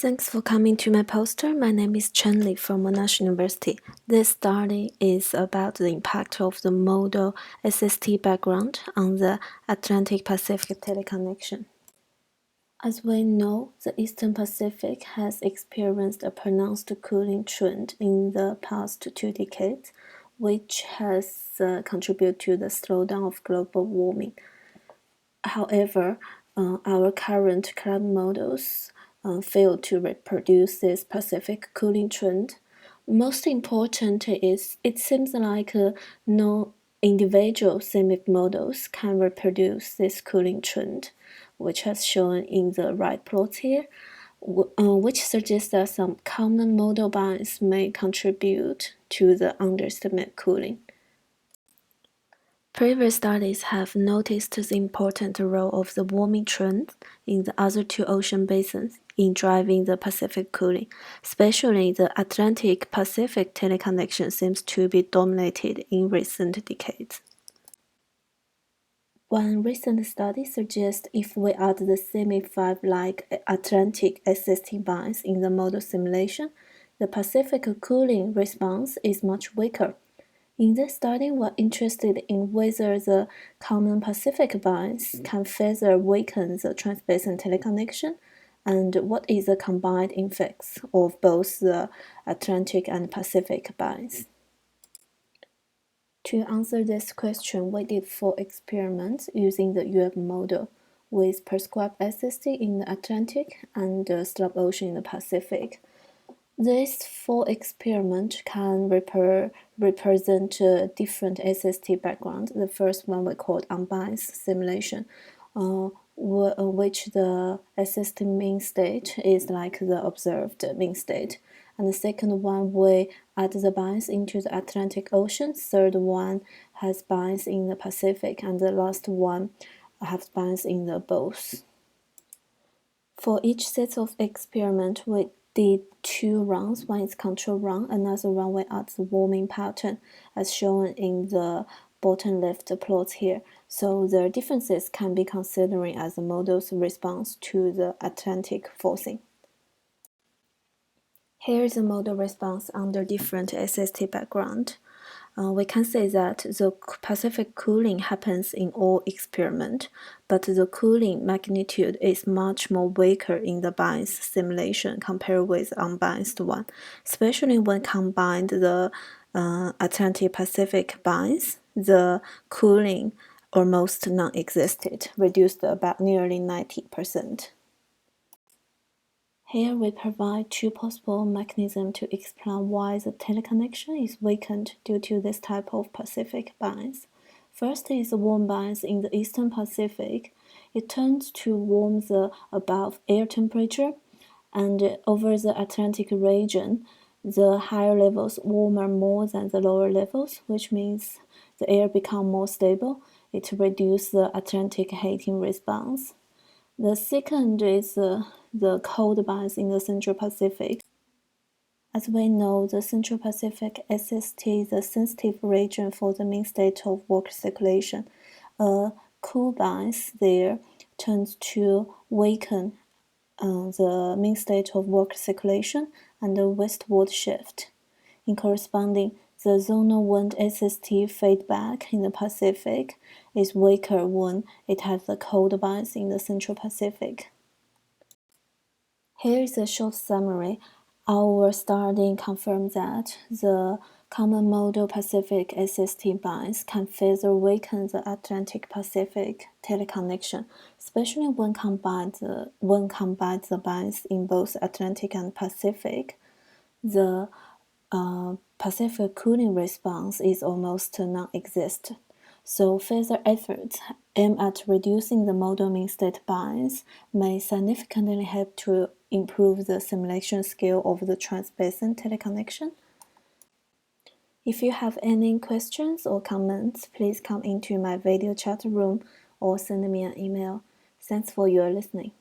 Thanks for coming to my poster. My name is ChenLI from Monash University. This study is about the impact of the modal SST background on the Atlantic-Pacific teleconnection. As we know, the Eastern Pacific has experienced a pronounced cooling trend in the past 2 decades, which has contributed to the slowdown of global warming. However, our current climate models fail to reproduce this Pacific cooling trend. Most important is it seems like no individual seismic models can reproduce this cooling trend, which is shown in the right plot here, which suggests that some common model bias may contribute to the underestimate cooling. Previous studies have noticed the important role of the warming trend in the other two ocean basins in driving the Pacific cooling. Especially the Atlantic-Pacific teleconnection seems to be dominated in recent decades. One recent study suggests if we add the semi-5-like Atlantic SST bias in the model simulation, the Pacific cooling response is much weaker. In this study, we're interested in whether the common Pacific bias can further weaken the transbasin teleconnection, and what is the combined effects of both the Atlantic and Pacific bias. To answer this question, we did 4 experiments using the UF model with prescribed SST in the Atlantic and slope ocean in the Pacific. These 4 experiments can represent different SST backgrounds. The first one we called unbiased simulation, which the SST mean state is like the observed mean state. And the second one, we add the bias into the Atlantic Ocean. Third one has bias in the Pacific. And the last one has bias in the both. For each set of experiment, we did 2 rounds. One is control run, another run we add the warming pattern as shown in the bottom left plot here. So the differences can be considered as the model's response to the Atlantic forcing. Here is the model response under different SST background. We can say that the Pacific cooling happens in all experiments, but the cooling magnitude is much more weaker in the biased simulation compared with the unbiased one, especially when combined the Atlantic-Pacific bias. The cooling almost non-existed, reduced about nearly 90%. Here we provide 2 possible mechanisms to explain why the teleconnection is weakened due to this type of Pacific bias. First is the warm bias in the Eastern Pacific. It tends to warm the above air temperature, and over the Atlantic region, the higher levels warmer more than the lower levels, which means the air becomes more stable. It reduces the Atlantic heating response. The second is the cold bias in the Central Pacific. As we know, the Central Pacific SST is the sensitive region for the mean state of work circulation. A cool bias there tends to weaken the mean state of work circulation and the westward shift. In corresponding, the zonal wind SST feedback in the Pacific is weaker when it has the cold bias in the Central Pacific. Here is a short summary. Our study confirms that the common modal Pacific SST bias can further weaken the Atlantic-Pacific teleconnection, especially when combined the bias in both Atlantic and Pacific. The Pacific cooling response is almost non-existent. So further efforts aimed at reducing the modal mean state bias may significantly help to improve the simulation skill of the transbasin teleconnection. If you have any questions or comments, please come into my video chat room or send me an email. Thanks for your listening.